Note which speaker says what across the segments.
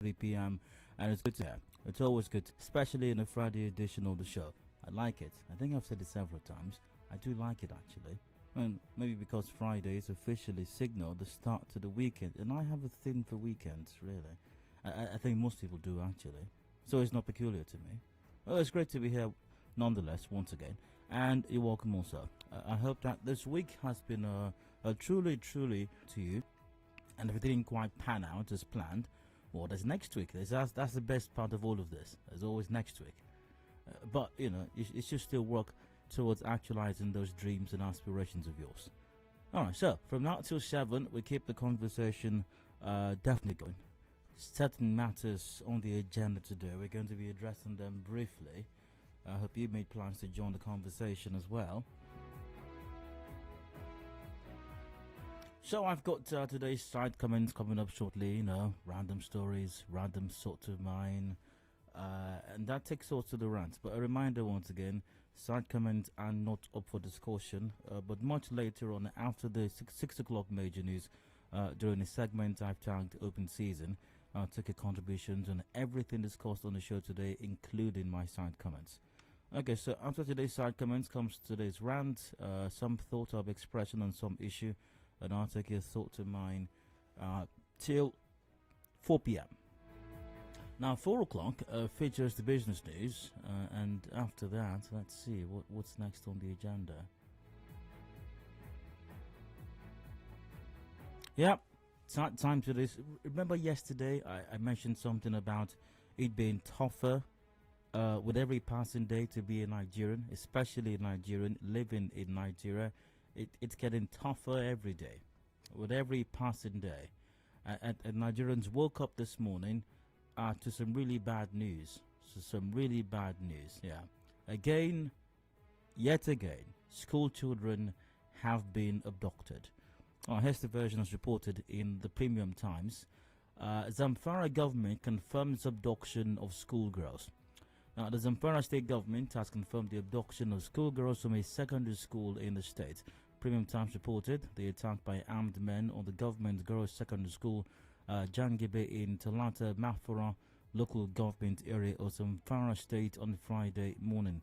Speaker 1: 3 p.m. and it's good to have. It's always good, especially in the Friday edition of the show. I like it. I think I've said it several times. I do like it actually. And maybe because Fridays officially signal the start to the weekend, and I have a thing for weekends, really. I think most people do actually. So it's not peculiar to me. Well, it's great to be here nonetheless, once again. And you're welcome also. I hope that this week has been a truly to you. And if it didn't quite pan out as planned, well, there's next week. That's the best part of all of this. There's always next week. But, you know, you should still work towards actualizing those dreams and aspirations of yours. Alright, so from now till 7, we keep the conversation definitely going. Certain matters on the agenda today, we're going to be addressing them briefly. I hope you made plans to join the conversation as well. So I've got today's side comments coming up shortly, you know, random stories, random sort of mine, and that takes us to the rant. But a reminder once again, side comments are not up for discussion, but much later on after the 6 o'clock major news, during the segment I've tagged Open Season, I'll take your contributions on everything discussed on the show today, including my side comments. Okay, so after today's side comments comes today's rant, some thought of expression on some issue, and I'll take your thought to mine till 4 p.m. Now 4 o'clock features the business news, and after that, let's see what's next on the agenda. Yeah, time to this. Remember yesterday I mentioned something about it being tougher with every passing day to be a Nigerian, especially a Nigerian living in Nigeria. It's getting tougher every day, with every passing day. And Nigerians woke up this morning to some really bad news. Yeah. Yet again, school children have been abducted. Here's the version as reported in the Premium Times. Zamfara government confirms abduction of schoolgirls. Now, the Zamfara state government has confirmed the abduction of schoolgirls from a secondary school in the state. Premium Times reported the attack by armed men on the government girls' secondary school, Jangibe in Talata Mafara local government area of Zamfara state on Friday morning.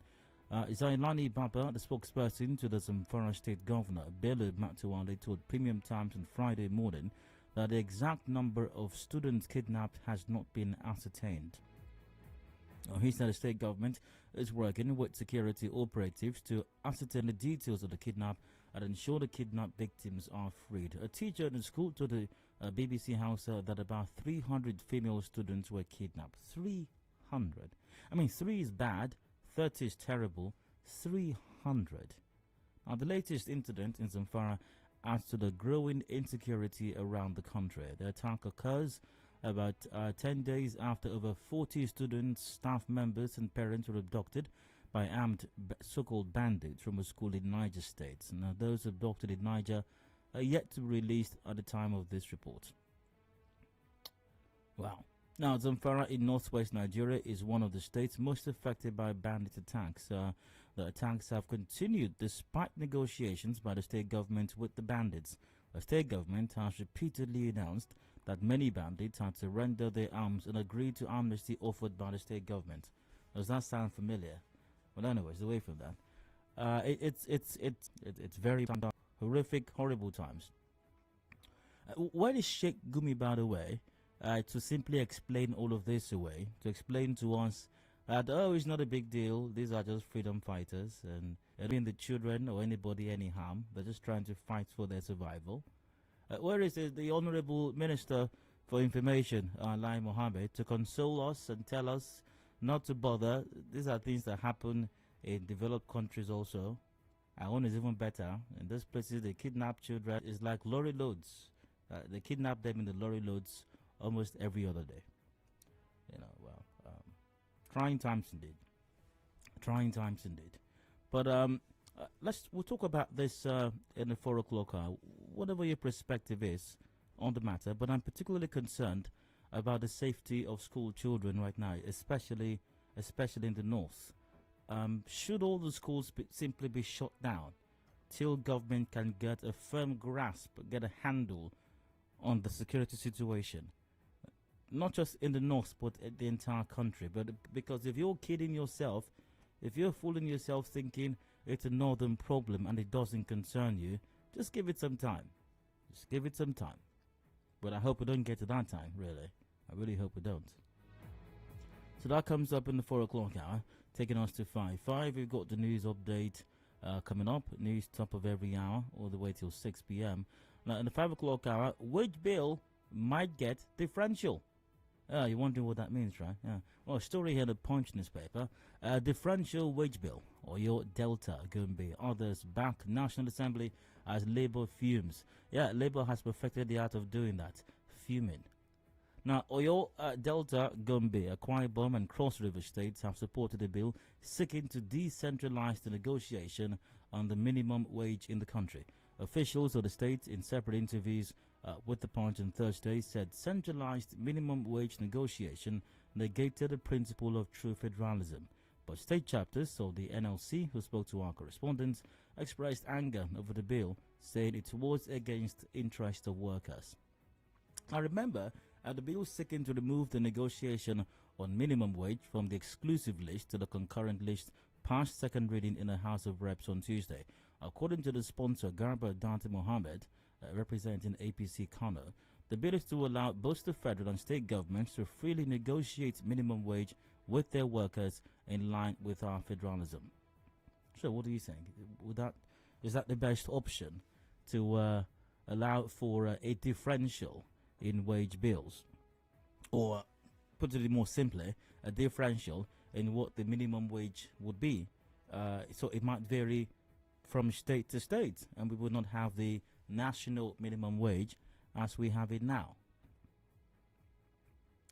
Speaker 1: Zailani Baba, the spokesperson to the Zamfara state governor, Bello Matuwale, told Premium Times on Friday morning that the exact number of students kidnapped has not been ascertained. He said the state government is working with security operatives to ascertain the details of the kidnap and ensure the kidnapped victims are freed. A teacher in the school told the BBC House that about 300 female students were kidnapped. 300. I mean, 3 is bad, 30 is terrible, 300. Now, the latest incident in Zamfara adds to the growing insecurity around the country. The attack occurs about 10 days after over 40 students, staff members and parents were abducted by armed so-called bandits from a school in Niger State. Now, those abducted in Niger are yet to be released at the time of this report. Wow. Now, Zamfara in northwest Nigeria is one of the states most affected by bandit attacks. The attacks have continued despite negotiations by the state government with the bandits. The state government has repeatedly announced that many bandits had surrendered their arms and agreed to amnesty offered by the state government. Does that sound familiar? Well, anyways, away from that, it's very horrific, horrible times. Where is Sheikh Gumi, by the way, to simply explain all of this away, to explain to us that, oh, it's not a big deal, these are just freedom fighters, and doing the children or anybody any harm, they're just trying to fight for their survival. Where is the Honorable Minister for Information, Lai Mohammed, to console us and tell us not to bother? These are things that happen in developed countries also. Our own is even better. In those places, they kidnap children. It's like lorry loads. They kidnap them in the lorry loads almost every other day. You know, well, trying times indeed. Trying times indeed. But we'll talk about this in the 4 o'clock hour, whatever your perspective is on the matter. But I'm particularly concerned about the safety of school children right now, especially in the north. Should all the schools simply be shut down till government can get a firm grasp, get a handle on the security situation? not just in the north, but in the entire country. But because if you're kidding yourself, if you're fooling yourself thinking it's a northern problem and it doesn't concern you, just give it some time. Just give it some time. But I hope we don't get to that time, really. I really hope we don't. So that comes up in the 4 o'clock hour, taking us to 5. We've got the news update coming up, news top of every hour, all the way till 6 p.m. Now, in the 5 o'clock hour, which bill might get differential? You're wondering what that means, right? Yeah. Well, a story here in the Punch newspaper. Differential wage bill, or your Delta, Gumbi. Others back National Assembly as Labour fumes. Yeah, Labour has perfected the art of doing that, fuming. Now, Oyo, Delta, Gombe, Akwa Ibom and Cross River states have supported a bill seeking to decentralize the negotiation on the minimum wage in the country. Officials of the states, in separate interviews with the Punch on Thursday, said centralized minimum wage negotiation negated the principle of true federalism. But state chapters of the NLC, who spoke to our correspondents, expressed anger over the bill, saying it was against the interest of workers. I remember the bill seeking to remove the negotiation on minimum wage from the exclusive list to the concurrent list passed second reading in the House of Reps on Tuesday. According to the sponsor, Garba Dante Mohammed, representing APC Kano, the bill is to allow both the federal and state governments to freely negotiate minimum wage with their workers in line with our federalism. So what do you think? Is that the best option to allow for a differential in wage bills, or put it more simply, a differential in what the minimum wage would be? So it might vary from state to state, and we would not have the national minimum wage as we have it now,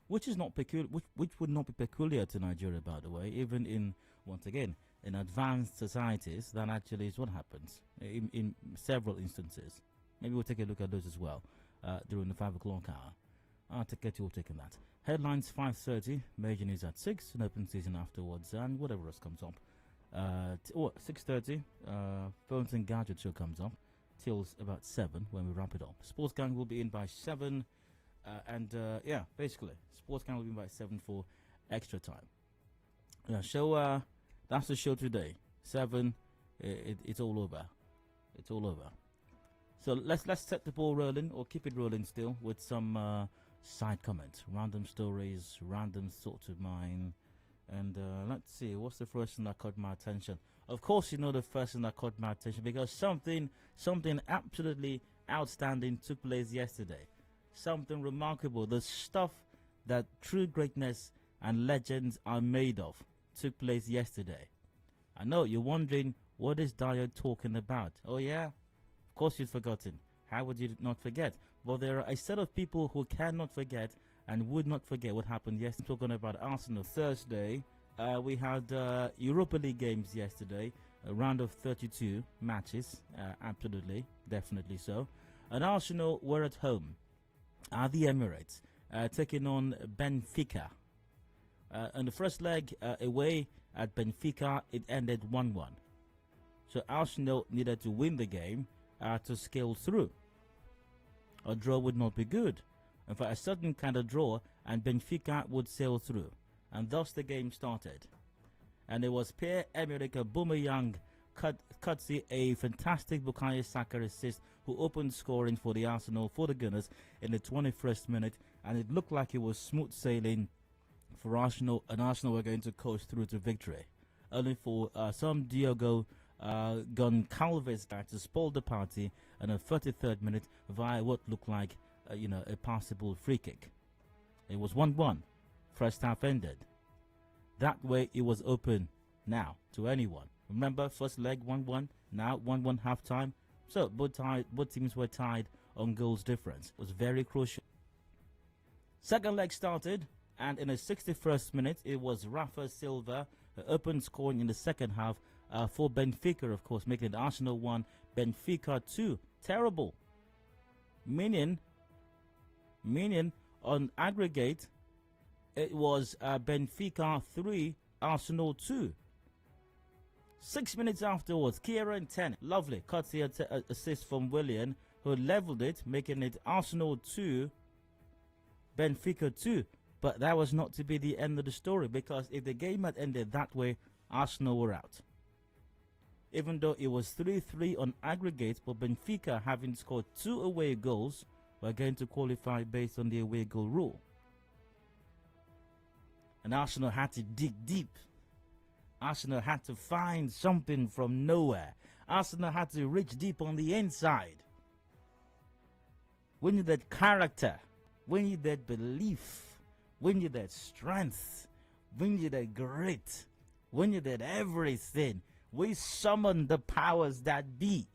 Speaker 1: which is not peculiar. Which would not be peculiar to Nigeria, by the way. Even in, once again, in advanced societies, that actually is what happens in several instances. Maybe we'll take a look at those as well during the 5 o'clock hour. I'll get you all taking that. Headlines 5:30, major news at 6, an open season afterwards, and whatever else comes up. 6:30, phones and gadgets show comes up till about 7 when we wrap it up. Sports Gang will be in by 7, yeah, basically, Sports Gang will be in by 7 for extra time. So that's the show today. 7, it's all over. It's all over. So let's set the ball rolling, or keep it rolling still, with some side comments, random stories, random thoughts of mine. And let's see, what's the first thing that caught my attention? Of course, you know the first thing that caught my attention, because something absolutely outstanding took place yesterday. Something remarkable. The stuff that true greatness and legends are made of took place yesterday. I know you're wondering, what is Dio talking about? Oh yeah, of course you'd forgotten. How would you not forget? Well, there are a set of people who cannot forget and would not forget what happened yesterday. Talking about Arsenal. Thursday, we had Europa League games yesterday, a round of 32 matches, absolutely, definitely so. And Arsenal were at home at the Emirates, taking on Benfica. In the first leg, away at Benfica, it ended 1-1. So Arsenal needed to win the game to scale through. A draw would not be good. In fact, a certain kind of draw, and Benfica would sail through. And thus the game started. And it was Pierre-Emerick Aubameyang, courtesy a fantastic Bukayo Saka assist, who opened scoring for the Arsenal, for the Gunners, in the 21st minute. And it looked like it was smooth sailing for Arsenal, and Arsenal were going to coast through to victory. Only for some Diogo Goncalves to spoil the party in the 33rd minute via what looked like a passable free kick. It was 1-1. First half ended. That way it was open now to anyone. Remember, first leg 1-1, now 1-1 half time. So both teams were tied on goals difference. It was very crucial. Second leg started, and in the 61st minute it was Rafa Silva who opened scoring in the second half for Benfica, of course, making it Arsenal 1, Benfica 2. Terrible. Meaning on aggregate, it was Benfica 3, Arsenal 2. 6 minutes afterwards, Kieran 10. Lovely. Courtesy assist from Willian, who leveled it, making it Arsenal 2, Benfica 2. But that was not to be the end of the story, because if the game had ended that way, Arsenal were out. Even though it was 3-3 on aggregate, but Benfica, having scored 2 away goals, were going to qualify based on the away goal rule. And Arsenal had to dig deep. Arsenal had to find something from nowhere. Arsenal had to reach deep on the inside. We needed character. We needed belief. We needed strength. We needed grit. We needed everything. We summoned the powers that be.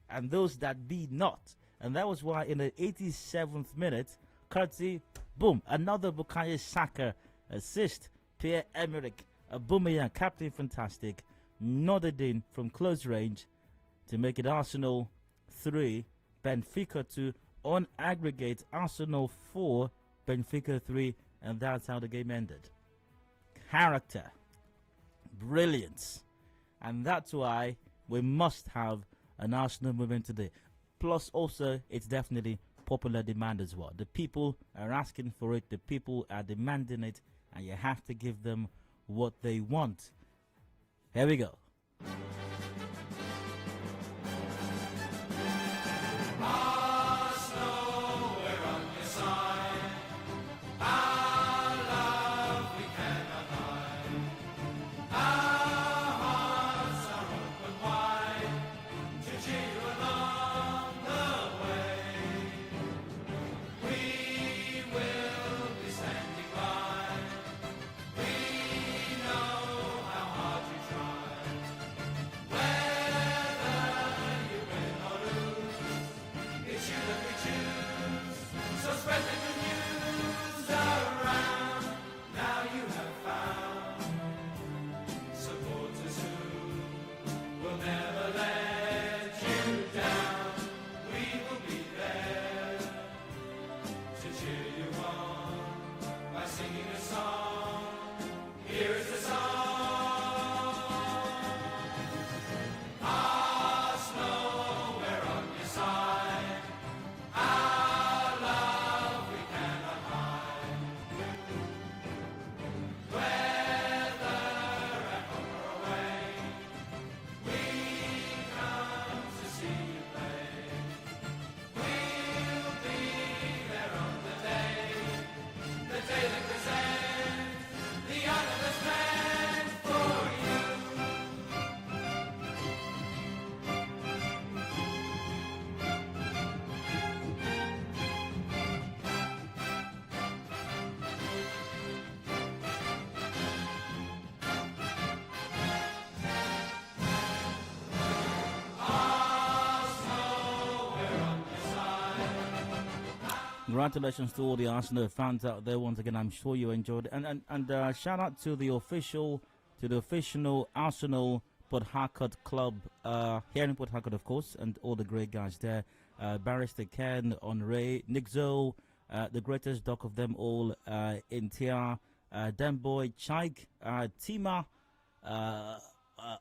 Speaker 1: And those that be not. And that was why in the 87th minute, Curtsy, boom, another Bukayo Saka assist. Pierre-Emerick Aubameyang, Captain Fantastic, nodded in from close range to make it Arsenal 3, Benfica 2. On aggregate, Arsenal 4, Benfica 3, and that's how the game ended. Character, brilliance, and that's why we must have an Arsenal movement today. Plus, also, it's definitely popular demand as well. The people are asking for it, the people are demanding it, and you have to give them what they want. Here we go. Congratulations to all the Arsenal fans out there. Once again, I'm sure you enjoyed it. And shout out to the official Arsenal Port Harcourt club here in Port Harcourt, of course, and all the great guys there. Barrister Ken, Honore, Nick Zoe, the greatest doc of them all, Intia, Demboy, Chaik, Tima,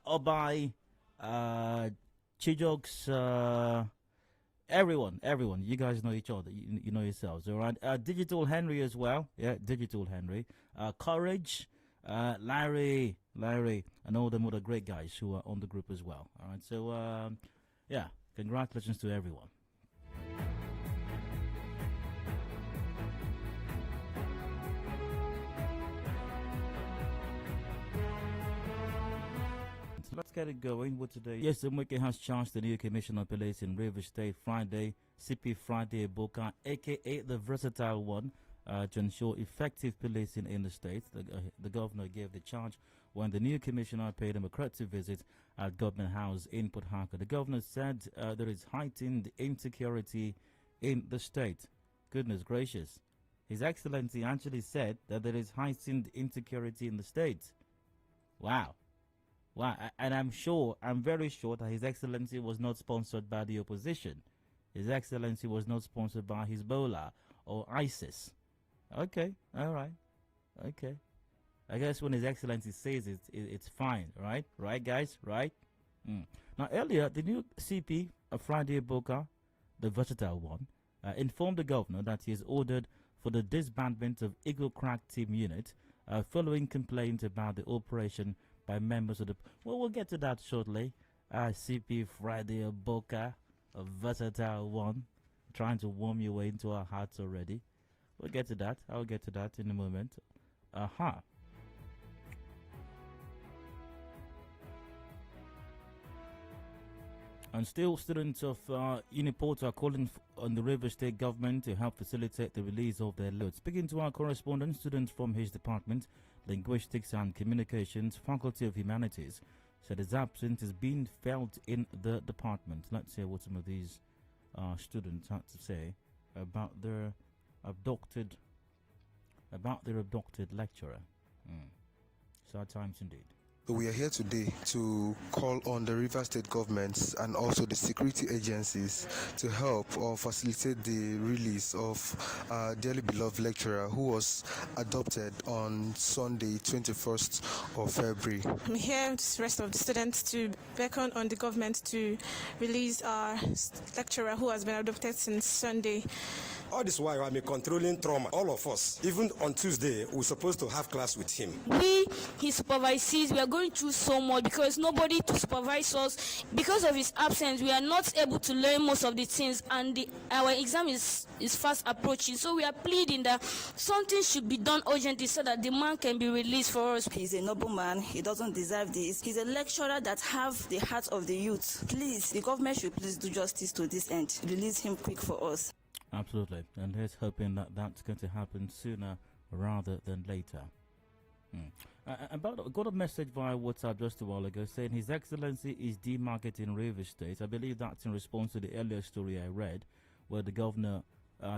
Speaker 1: Obai, Chijoks, everyone, you guys know each other, you know yourselves, all right? Digital Henry as well, yeah, Digital Henry, Courage, Larry, and all them other great guys who are on the group as well, all right? So, yeah, congratulations to everyone. Let's get it going with today. Yes, the Mwike has charged the new Commissioner of Police in Rivers State Friday, CP Friday Boka, aka the versatile one, to ensure effective policing in the state. The governor gave the charge when the new commissioner paid him a courtesy visit at Government House in Port Harcourt. The governor said there is heightened insecurity in the state. Goodness gracious. His Excellency actually said that there is heightened insecurity in the state. Wow. Wow, and I'm very sure that His Excellency was not sponsored by the opposition. His Excellency was not sponsored by Hezbollah or ISIS. Okay, all right, okay. I guess when His Excellency says it, it's fine, right? Right, guys, right? Now, earlier, the new CP, Friday Boka, the versatile one, informed the governor that he has ordered for the disbandment of Eagle Crack Team Unit following complaints about the operation by members of the... Well, we'll get to that shortly. CP Friday Boca, a versatile one, trying to warm your way into our hearts already. We'll get to that. I'll get to that in a moment. And still, students of UNIPORT are calling on the River State government to help facilitate the release of their loads. Speaking to our correspondent, students from his department, Linguistics and Communications, Faculty of Humanities, said his absence is being felt in the department. Let's hear what some of these students had to say about their abducted lecturer. Sad times indeed.
Speaker 2: We are here today to call on the River State governments and also the security agencies to help or facilitate the release of our dearly beloved lecturer who was adopted on Sunday, 21st of February.
Speaker 3: I'm here with the rest of the students to beckon on the government to release our lecturer who has been adopted since Sunday.
Speaker 4: All this while, I'm a controlling trauma. All of us, even on Tuesday, we're supposed to have class with him.
Speaker 5: We, his supervisees, we are going through so much because nobody to supervise us. Because of his absence, we are not able to learn most of the things, and our exam is fast approaching. So we are pleading that something should be done urgently so that the man can be released for us.
Speaker 6: He's a noble man. He doesn't deserve this. He's a lecturer that have the heart of the youth. Please, the government should please do justice to this end. Release him quick for us.
Speaker 1: Absolutely, and here's hoping that that's going to happen sooner rather than later. I got a message via WhatsApp just a while ago saying His Excellency is demarketing River State. I believe that's in response to the earlier story I read, where the governor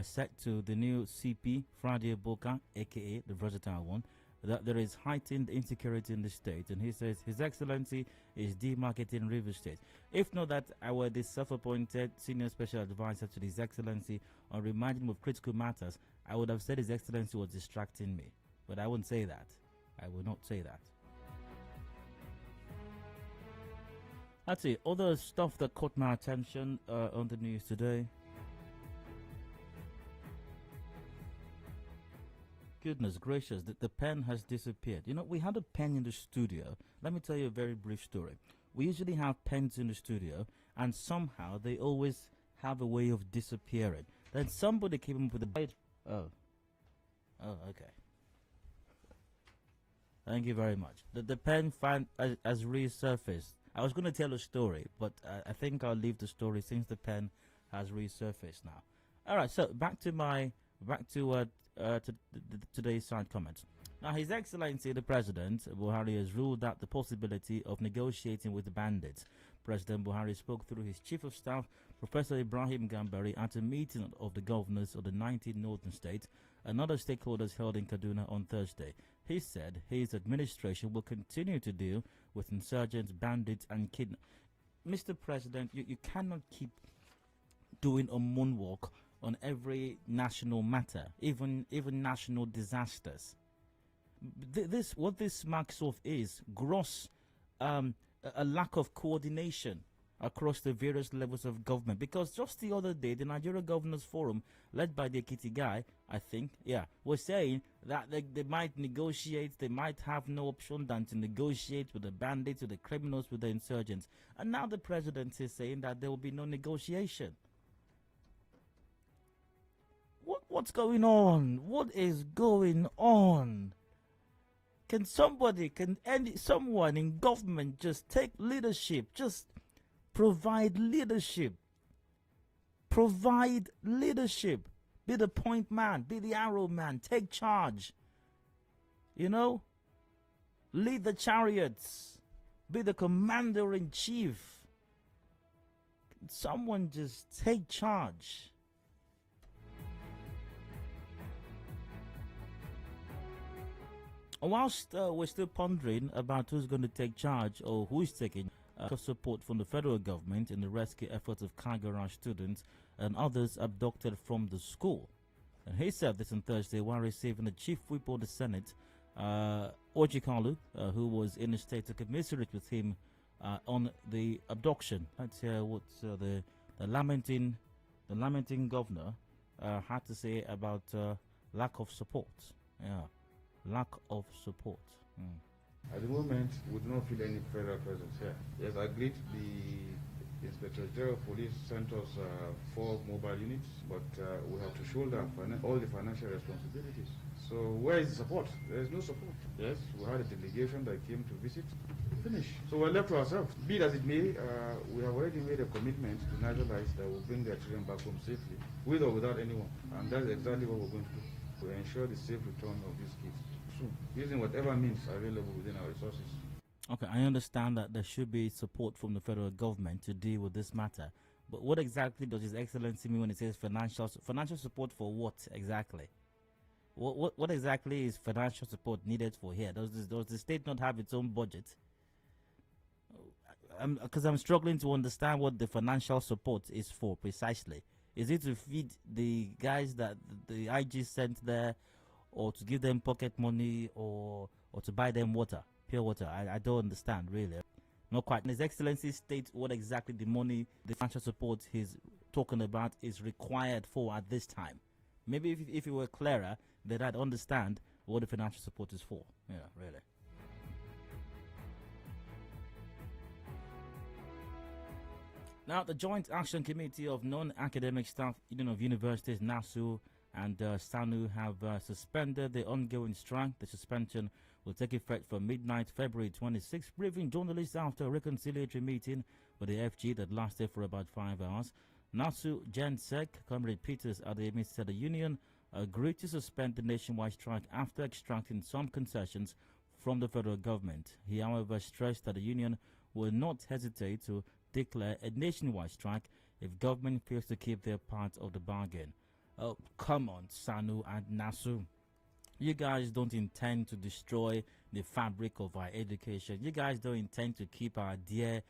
Speaker 1: said to the new CP, Friday Boca, aka the versatile one, that there is heightened insecurity in the state, and he says His Excellency is demarketing River State. If not that I were the self-appointed senior special advisor to His Excellency on reminding him of critical matters, I would have said His Excellency was distracting me. But I wouldn't say that. I will not say that. That's it. Other stuff that caught my attention on the news today. Goodness gracious, the pen has disappeared. You know, we had a pen in the studio. Let me tell you a very brief story. We usually have pens in the studio, and somehow they always have a way of disappearing. Then somebody came up with a... Oh, okay. Thank you very much. The pen has resurfaced. I was going to tell a story, but I think I'll leave the story since the pen has resurfaced now. All right, so back to today's side comments. Now, His Excellency the President Buhari has ruled out the possibility of negotiating with the bandits. President Buhari spoke through his Chief of Staff, Professor Ibrahim Gambari, at a meeting of the governors of the 19 northern states and other stakeholders held in Kaduna on Thursday. He said his administration will continue to deal with insurgents, bandits, and kidnappers. Mr. President, you cannot keep doing a moonwalk on every national matter, even national disasters. What this marks of is gross a lack of coordination across the various levels of government. Because just the other day, the Nigeria Governors Forum, led by the Ekiti guy, I think, was saying that they might negotiate, they might have no option than to negotiate with the bandits, with the criminals, with the insurgents. And now the president is saying that there will be no negotiation. What's going on? What is going on? Can someone in government just take leadership? Just provide leadership. Provide leadership. Be the point man. Be the arrow man. Take charge. You know? Lead the chariots. Be the commander in chief. Can someone just take charge? Whilst we're still pondering about who's going to take charge or who is taking support from the federal government in the rescue efforts of Kagara students and others abducted from the school. And he said this on Thursday while receiving the chief whip of the Senate, Ojikalu, who was in a state to commiserate with him on the abduction. Let's hear what the lamenting governor had to say about lack of support. Yeah, lack of support.
Speaker 7: At the moment, we do not feel any federal presence here. Yes, I agreed the Inspector General of Police sent us 4 mobile units, but we have to shoulder all the financial responsibilities. So where is the support? There is no support. Yes, we had a delegation that came to visit. Finish. So we're left to ourselves. Be it as it may, we have already made a commitment to nationalize that will bring their children back home safely, with or without anyone. And that's exactly what we're going to do. To ensure the safe return of these kids soon, using whatever means available within our resources.
Speaker 1: Okay, I understand that there should be support from the federal government to deal with this matter. But what exactly does His Excellency mean when it says financial support for what exactly? What exactly is financial support needed for here? Does the state not have its own budget? Because I'm struggling to understand what the financial support is for precisely. Is it to feed the guys that the IG sent there, or to give them pocket money, or to buy them water, pure water? I don't understand really. Not quite. His Excellency states what exactly the money, the financial support he's talking about is required for at this time. Maybe if it were clearer, then I'd understand what the financial support is for. Yeah, really. Now, the Joint Action Committee of Non-Academic Staff Union of Universities, NASU, and SANU have suspended the ongoing strike. The suspension will take effect from midnight February 26, briefing journalists after a reconciliatory meeting with the FG that lasted for about 5 hours. NASU GenSec, Comrade Peters Adeyemi said the union agreed to suspend the nationwide strike after extracting some concessions from the federal government. He, however, stressed that the union will not hesitate to declare a nationwide strike if government fails to keep their part of the bargain. Oh, come on, SANU and NASU. You guys don't intend to destroy the fabric of our education. You guys don't intend to keep our dear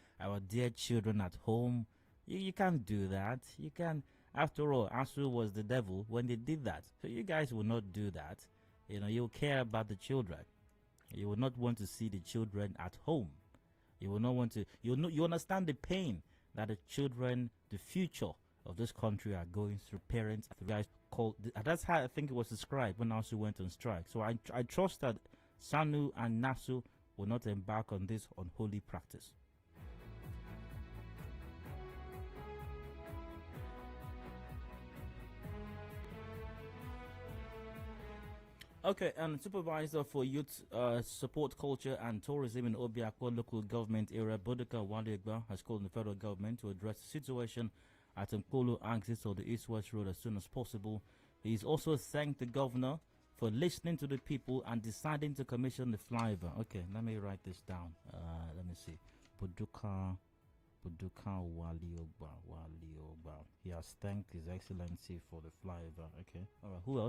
Speaker 1: children at home. You can't do that. You can. After all, ASU was the devil when they did that. So you guys will not do that. You know, you'll care about the children. You will not want to see the children at home. You will not want to. You understand the pain that the children, the future of this country, are going through. Parents, the guys called. That's how I think it was described when ASU went on strike. So I trust that SANU and NASU will not embark on this unholy practice. Okay, and Supervisor for Youth Support Culture and Tourism in Obiakpo local government area, Boduka Waliegba, has called on the federal government to address the situation at Nkolo axis of the East-West Road as soon as possible. He's also thanked the governor for listening to the people and deciding to commission the flyover. Okay, let me write this down. Let me see. Boduka Waliogba. He has thanked His Excellency for the flyover. Okay. All right. Who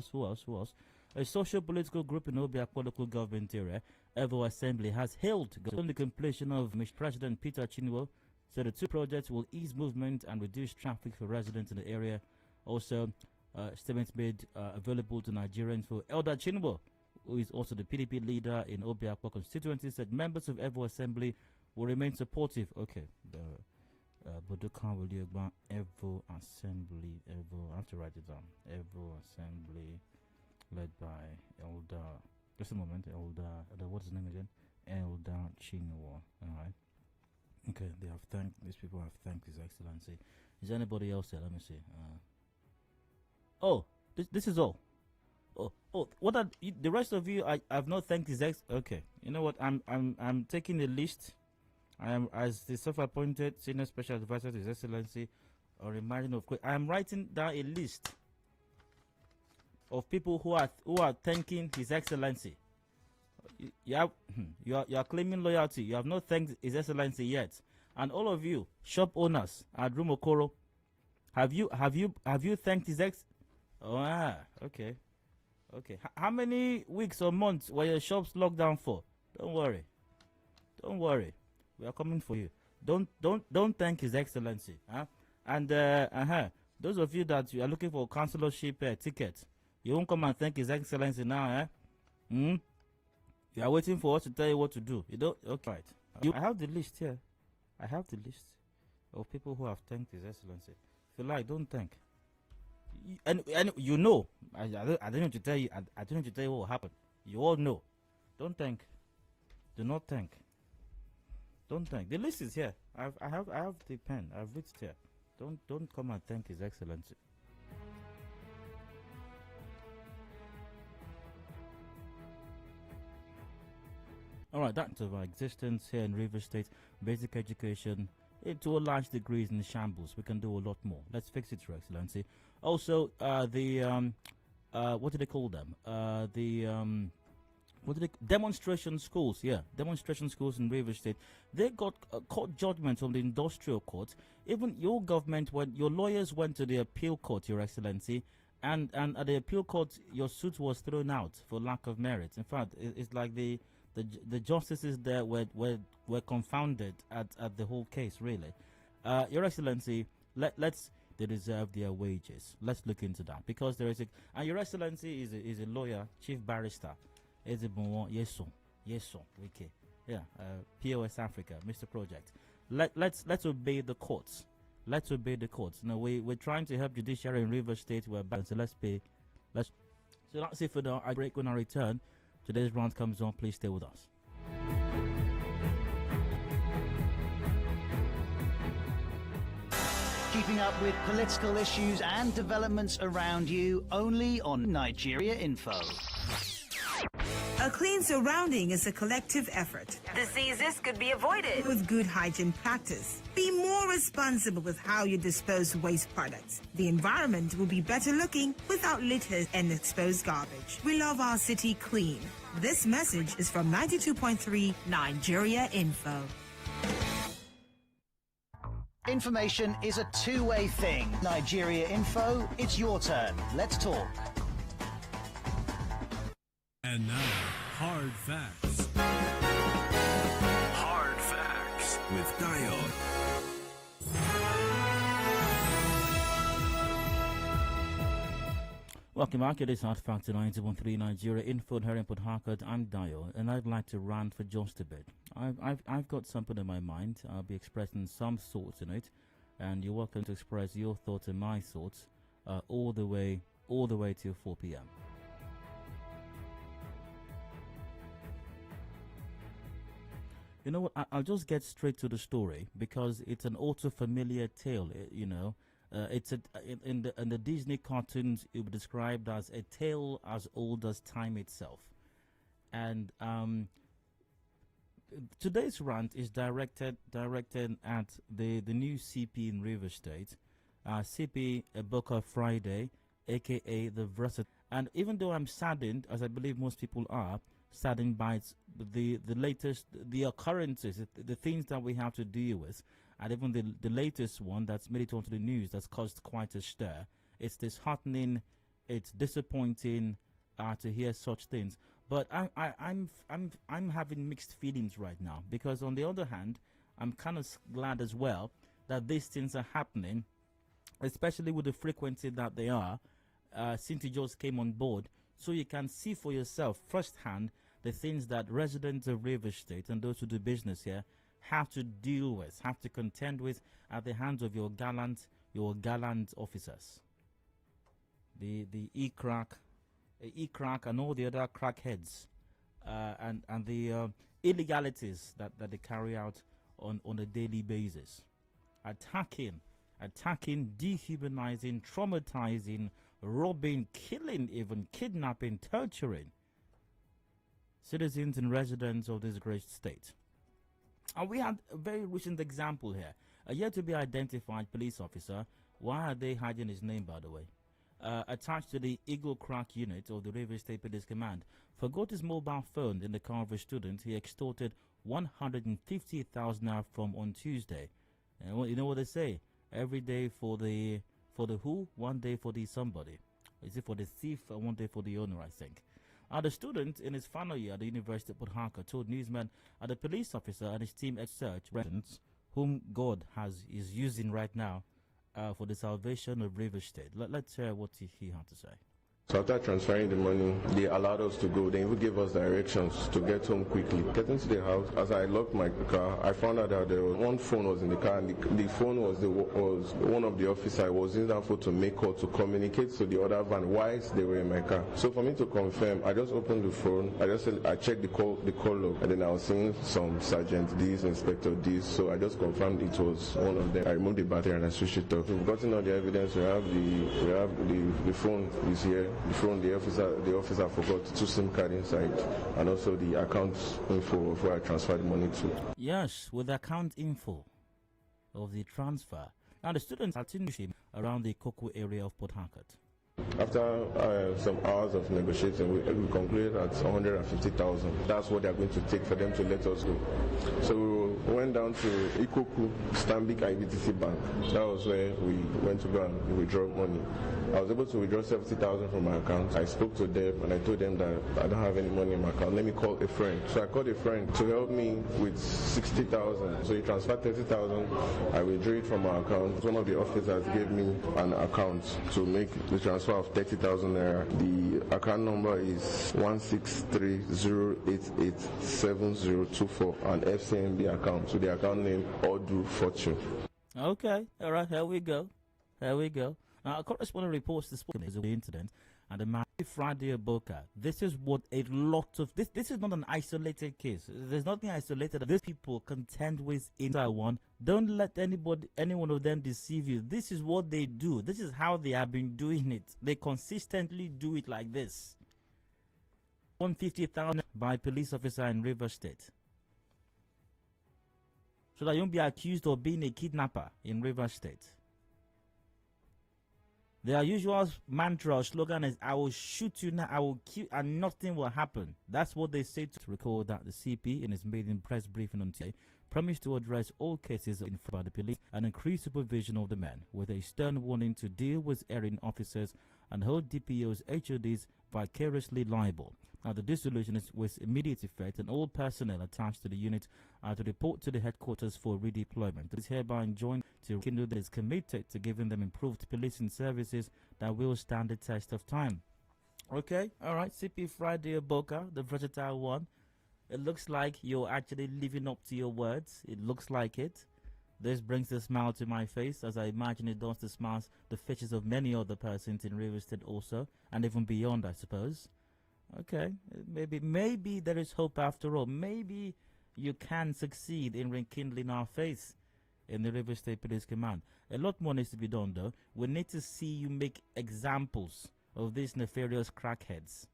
Speaker 1: else? A social political group in Obiakpo local government area, Evo Assembly, has hailed the completion of Mr. President Peter Chinwo. So the two projects will ease movement and reduce traffic for residents in the area. Also, statements made available to Nigerians for Elder Chinwo, who is also the PDP leader in Obiakpo constituency, said members of Evo Assembly will remain supportive. Okay, Boduka Waliogba, Evo Assembly, I have to write it down. Evo Assembly, led by Elder, just a moment, Elder, what's his name again? Elder Chinwo. Alright. Okay, these people have thanked His Excellency. Is there anybody else there? Let me see. This is all. What are the rest of you? I've not thanked His Okay, you know what? I'm taking the list. I am, as the self-appointed senior special advisor to His Excellency, or reminding of. I am writing down a list of people who are thanking His Excellency. You are claiming loyalty. You have not thanked His Excellency yet, and all of you shop owners at Rumokoro, have you thanked His Ex? Okay. How many weeks or months were your shops locked down for? Don't worry. We are coming for you. Don't thank His Excellency, huh? And those of you that you are looking for councillorship tickets, you won't come and thank His Excellency now, eh? You are waiting for us to tell you what to do. You don't. Okay, right. I have the list here. I have the list of people who have thanked His Excellency. If you like, don't thank. And you know, I don't need to tell you. I don't need to tell you what happened. You all know. Don't think. Do not think. Don't think. The list is here. I have the pen. I've written it here. Don't come and thank His Excellency. All right, that's of our existence here in Rivers State. Basic education, to a large degree, is in shambles. We can do a lot more. Let's fix it, Your Excellency. Also, what do they call them? Demonstration schools? Yeah, demonstration schools in Rivers State. They got court judgments from the industrial court. Even your government, when your lawyers went to the appeal court, Your Excellency, and at the appeal court, your suit was thrown out for lack of merit. In fact, it's like the justices there were confounded at the whole case, really. Your Excellency, they deserve their wages. Let's look into that, because there is and Your Excellency is a lawyer, chief barrister. Is it yes, okay, yeah. POS Africa, Mr. Project. Let's obey the courts. Let's obey the courts. No, we're trying to help judiciary in Rivers State. We're balanced. So so that's it for now. I break when I return. Today's round comes on. Please stay with us.
Speaker 8: Keeping up with political issues and developments around you only on Nigeria Info.
Speaker 9: A clean surrounding is a collective effort.
Speaker 10: Diseases could be avoided
Speaker 9: with good hygiene practice. Be more responsible with how you dispose waste products. The environment will be better looking without litter and exposed garbage. We love our city clean. This message is from 92.3 Nigeria Info.
Speaker 8: Information is a two-way thing. Nigeria Info, it's your turn. Let's talk.
Speaker 11: And now, Hard Facts. Hard Facts with Dio.
Speaker 1: Welcome back. It is Hard Facts 90.3 Nigeria Info here in Port Harcourt. I'm Dio, and I'd like to rant for just a bit. I've got something in my mind. I'll be expressing some thoughts in it, and you're welcome to express your thoughts and my thoughts all the way till 4 p.m. You know what? I'll just get straight to the story because it's an familiar tale. It's in the Disney cartoons. It was described as a tale as old as time itself. And today's rant is directed at the new CP in Rivers State, CP Eboka Friday, aka the Versatile. And even though I'm saddened, as I believe most people are, saddened by the latest, the occurrences, the things that we have to deal with, and even the latest one that's made it onto the news that's caused quite a stir. It's disheartening, it's disappointing to hear such things. But I'm having mixed feelings right now, because on the other hand, I'm kind of glad as well that these things are happening, especially with the frequency that they are, since you just came on board. So you can see for yourself firsthand the things that residents of Rivers State and those who do business here have to deal with, have to contend with at the hands of your gallant officers. The e-crack and all the other crackheads and the illegalities that they carry out on a daily basis. Attacking, dehumanizing, traumatizing, robbing, killing, even kidnapping, torturing citizens and residents of this great state. And we had a very recent example here. A yet to be identified police officer. Why are they hiding his name, by the way? Attached to the Eagle Crack unit of the Rivers State Police Command, forgot his mobile phone in the car of a student he extorted 150,000 naira from on Tuesday. And you know what they say? Every day for the who, one day for the somebody. Is it for the thief or one day for the owner, I think. The student in his final year at the University of Port Harcourt told newsmen the police officer and his team at search residents whom God is using right now for the salvation of Rivers State. Let's hear what he had to say.
Speaker 12: So after transferring the money, they allowed us to go. They even gave us directions to get home quickly. Getting to the house, as I locked my car, I found out that there was one phone was in the car, and the phone was one of the officers. I was using that phone to make call to communicate to the other van whilst they were in my car. So for me to confirm, I just opened the phone. I checked the call log, and then I was seeing some Sergeant this, Inspector this. So I just confirmed it was one of them. I removed the battery and I switched it off. We've gotten all the evidence. We have the phone is here. The phone, the officer forgot 2 SIM card inside, and also the account info where I transferred the money to.
Speaker 1: Yes, with the account info of the transfer. Now the students are teaching around the Cocoa area of Port Harcourt.
Speaker 12: After some hours of negotiating, we concluded at 150,000. That's what they're going to take for them to let us go. So we went down to Ikoku, Stanbic IBTC Bank. That was where we went to go and withdraw money. I was able to withdraw 70,000 from my account. I spoke to them and I told them that I don't have any money in my account. Let me call a friend. So I called a friend to help me with 60,000. So he transferred 30,000. I withdrew it from my account. One of the officers gave me an account to make the transfer of 30,000 naira. The account number is 16308870024, an FCMB account. So the account name Odu Fortune.
Speaker 1: Okay, all right, here we go. Now, a correspondent reports this morning of the incident and the man Friday Boca. This is what a lot of this is not an isolated case. There's nothing isolated. These people contend with in Taiwan. Don't let any one of them deceive you. This is what they do. This is how they have been doing it. They consistently do it like this. 150,000 by police officer in River State. So that you won't be accused of being a kidnapper in River State. Their usual mantra or slogan is, I will shoot you now, I will kill, and nothing will happen. That's what they say. To recall that the CP, in his maiden press briefing on Tuesday, promised to address all cases in by the police and increase supervision of the men, with a stern warning to deal with erring officers and hold DPO's HODs vicariously liable. Now, the dissolution is with immediate effect, and all personnel attached to the unit are to report to the headquarters for redeployment. It is hereby enjoined to rekindle that is committed to giving them improved policing services that will stand the test of time. Okay, all right, CP Friday Boca, the versatile one. It looks like you're actually living up to your words. It looks like it. This brings a smile to my face, as I imagine it does the smiles, the faces of many other persons in River State also, and even beyond, I suppose. Okay, maybe there is hope after all. Maybe you can succeed in rekindling our faith in the River State Police Command. A lot more needs to be done, though. We need to see you make examples of these nefarious crackheads.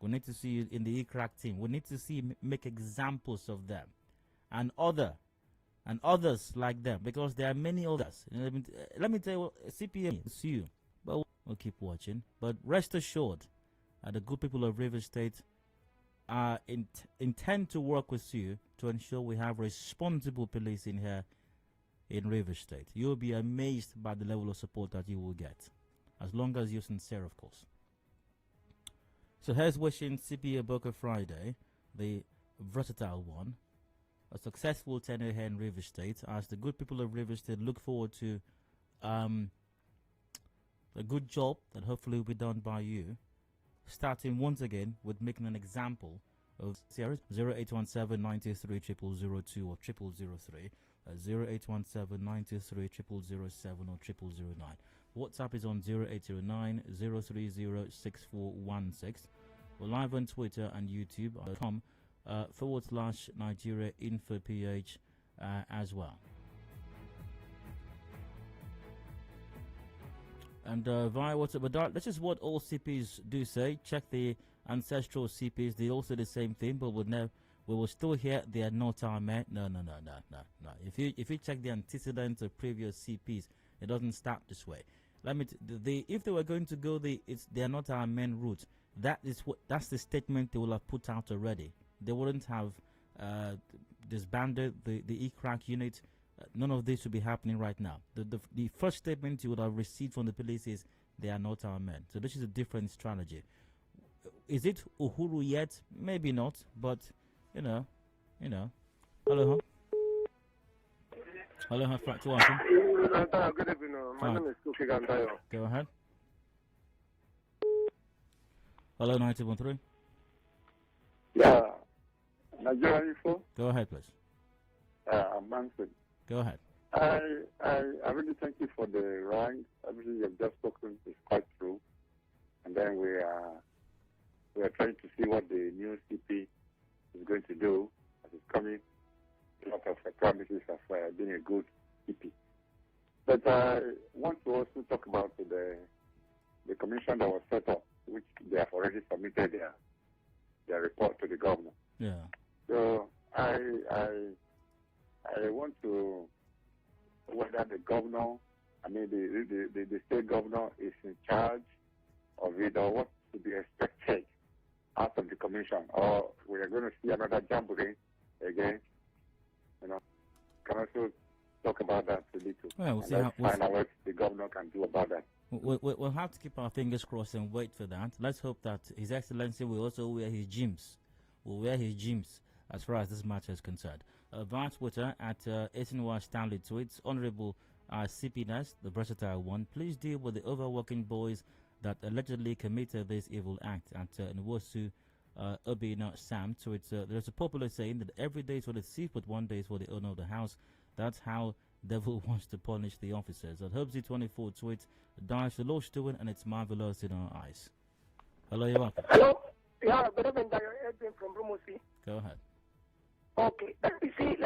Speaker 1: We need to see you in the E-Crack team. We need to see you make examples of them and others like them, because there are many others. Let me tell you what, CPM is you, but we'll keep watching. But rest assured, the good people of River State intend to work with you to ensure we have responsible policing here in River State. You'll be amazed by the level of support that you will get, as long as you're sincere, of course. So here's wishing CP Boca Friday, the versatile one, a successful tenure here in River State, as the good people of River State look forward to a good job that hopefully will be done by you, starting once again with making an example of 0817 93 0002 or 0003, 0817 93 0007 or 0009. WhatsApp is on 0809 030 6416. We're live on Twitter and YouTube.com /Nigeria Info PH as well. And via WhatsApp, but this is what all CPs do say. Check the ancestral CPs; they all say the same thing, but we will still hear they are not our men. No. If you check the antecedents of previous CPs, it doesn't start this way. If they were going to go they are not our men route, that's the statement they will have put out already. They wouldn't have disbanded the E-Crack unit. None of this would be happening right now. The first statement you would have received from the police is, they are not our men. So this is a different strategy. Is it Uhuru yet? Maybe not, but you know. Hello, Hello, Frank.
Speaker 13: Good evening. My name is Kofi Gandayo.
Speaker 1: Go ahead. Hello, 90.3.
Speaker 13: Yeah, Nigeria Info.
Speaker 1: Go ahead, please.
Speaker 13: I'm Manfred.
Speaker 1: Go ahead.
Speaker 13: I really thank you for the rhyme. Everything you've just spoken is quite true. And then we are trying to see what the new CP is going to do as it's coming. A lot of promises of being a good CP. But I want to also talk about the commission that was set up, which they have already submitted their report to the governor.
Speaker 1: Yeah.
Speaker 13: So I want to whether the governor, the state governor is in charge of it, or what to be expected out of the commission, or we are going to see another jamboree again. Can also talk about that a little.
Speaker 1: Well,
Speaker 13: find out what the governor can do about that.
Speaker 1: We'll have to keep our fingers crossed and wait for that. Let's hope that His Excellency will also wear his gyms. Will wear his gyms as far as this matter is concerned. Via Twitter at 18 Stanley tweets, Honorable CP the versatile one, please deal with the overworking boys that allegedly committed this evil act at Nwosu Obina Sam. So there's a popular saying that every day is for the thief, but one day is for the owner of the house. That's how devil wants to punish the officers. At Hubsy24 tweets, Dash the Lord's doing and it's marvelous in our eyes. Hello, you're welcome.
Speaker 14: Hello. Yeah, good evening, Edwin from Rumosi.
Speaker 1: Go ahead.
Speaker 14: Okay, let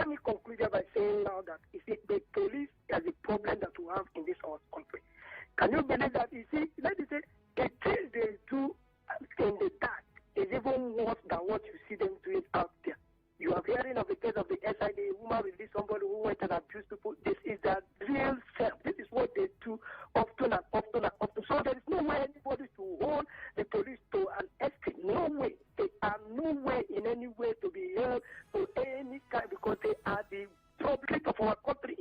Speaker 14: me conclude by saying now that the police is a problem that we have in this our country. Can you believe that? Let me say, the things they do in the dark is even worse than what you see them doing out there. You are hearing of the case of the SID, a woman released somebody who went and abused people. This is their real self. This is what they do often and often and often. So there is no way anybody to hold the police to an extent. No way. They are no way in any way to be held to any kind because they are the problem of our country.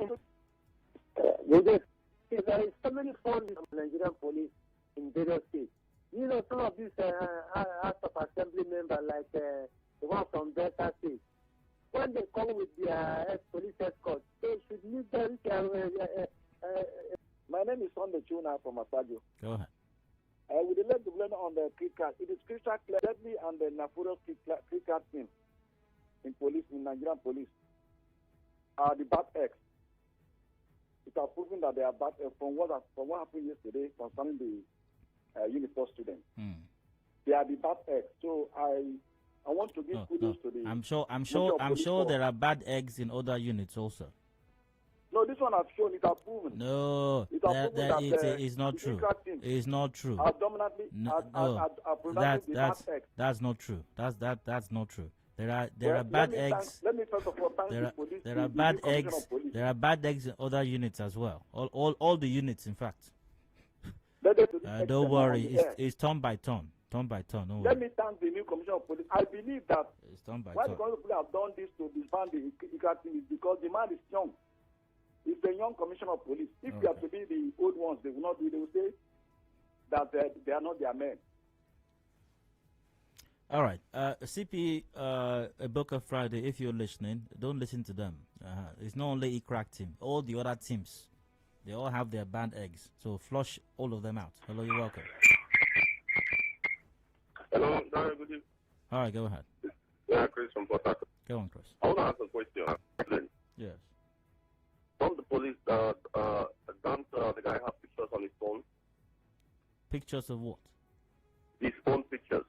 Speaker 14: There is so many forms of Nigerian police in various states. You know, some of these House of Assembly members, like the one from Delta State, when they come with their police escort, they should meet them. My name is Sunday Chuna from Asajo.
Speaker 1: Go ahead.
Speaker 14: With the left to learn on the cricket, it is crystal clear and the Nafuro cricket team in police, in Nigerian police, are the bad eggs. It has proven that they are bad eggs from what happened yesterday concerning the UNIPORT students. They are the bad eggs. So I want to give kudos to the.
Speaker 1: I'm sure there are bad eggs in other units also.
Speaker 14: No, this one has shown, it has proven.
Speaker 1: No, it's not true. It's not true. That's not true. That's not true. There are bad eggs.
Speaker 14: Let me first of all thank the police.
Speaker 1: There are bad eggs. There are bad eggs in other units as well. All the units, in fact. Don't worry, it's turn by turn. Turn by turn.
Speaker 14: Let me thank the new commissioner of police. I believe that
Speaker 1: why
Speaker 14: the people have done this to disband the is because the man is young. He's a young commissioner of police. If they have to be the old ones, they will not do it. They will say that they are not their men.
Speaker 1: All right. CP Eboka Friday, if you're listening, don't listen to them. It's not only crack team. All the other teams, they all have their bad eggs. So flush all of them out. Hello, you're welcome.
Speaker 15: Hello, good evening.
Speaker 1: All right, go ahead.
Speaker 15: Yeah, Chris from Port Harcourt.
Speaker 1: Go on, Chris.
Speaker 15: I want to ask a question.
Speaker 1: Yes.
Speaker 15: From the police, don't the guy have pictures on his phone?
Speaker 1: Pictures of what?
Speaker 15: His phone pictures.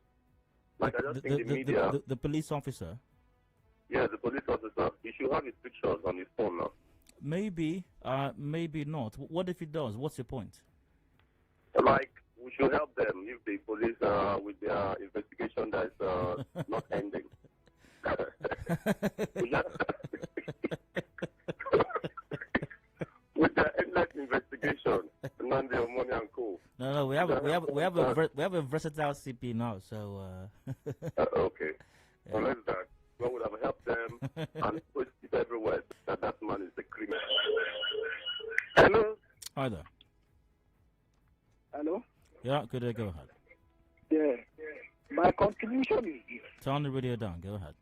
Speaker 15: Like I just think the media.
Speaker 1: The police officer?
Speaker 15: Yeah, the police officer. He should have his pictures on his phone now.
Speaker 1: Maybe, maybe not. What if he does? What's your point?
Speaker 15: Like, we should help them if the police, with their investigation that is not ending. With the endless investigation, Nandi Money and Co.
Speaker 1: No, we have a versatile CP now, so.
Speaker 15: Okay. Yeah. So let's that. God would have helped them and put it everywhere that man is a criminal. Hello.
Speaker 1: Hi there.
Speaker 14: Hello.
Speaker 1: Yeah, go ahead.
Speaker 14: Yeah. My contribution is this.
Speaker 1: Turn the radio down. Go ahead.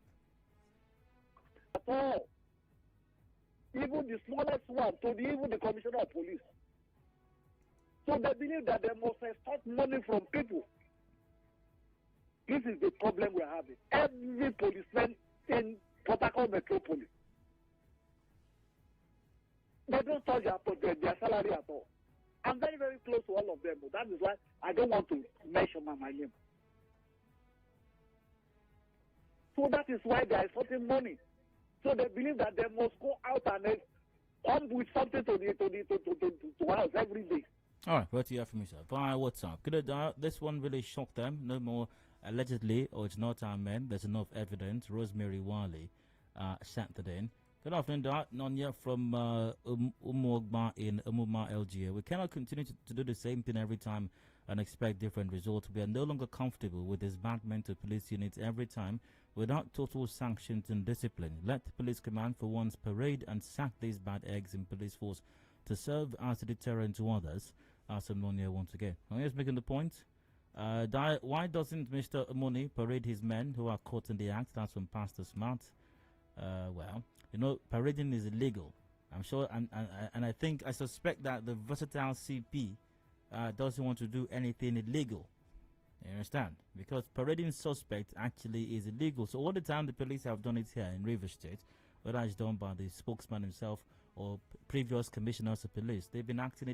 Speaker 14: Even the smallest one, even the commissioner of police. So they believe that they must extract money from people. This is the problem we're having. Every policeman in Port Harcourt Metropolis, they don't touch their salary at all. I'm very, very close to all of them. But that is why I don't want to mention my name. So that is why they are sorting money. So they believe that they must go out and come with something to house every day.
Speaker 1: All right, what do you have from me, sir? Via WhatsApp. This one really shocked them. No more allegedly, or it's not our men. There's enough evidence. Rosemary Wali sent that in. Good afternoon, Nonya from Umugba in Umuma, LGA. We cannot continue to do the same thing every time and expect different results. We are no longer comfortable with disbandment of police units every time without total sanctions and discipline. Let the police command for once parade and sack these bad eggs in police force to serve as a deterrent to others. Nonya once again. Nonya's making the point. Why doesn't Mr. Amoni parade his men who are caught in the act? That's from Pastor Smart. Well, you know, parading is illegal. I'm sure, and I suspect that the versatile CP doesn't want to do anything illegal. You understand? Because parading suspects actually is illegal. So all the time the police have done it here in Rivers State, whether it's done by the spokesman himself or previous commissioners of police, they've been acting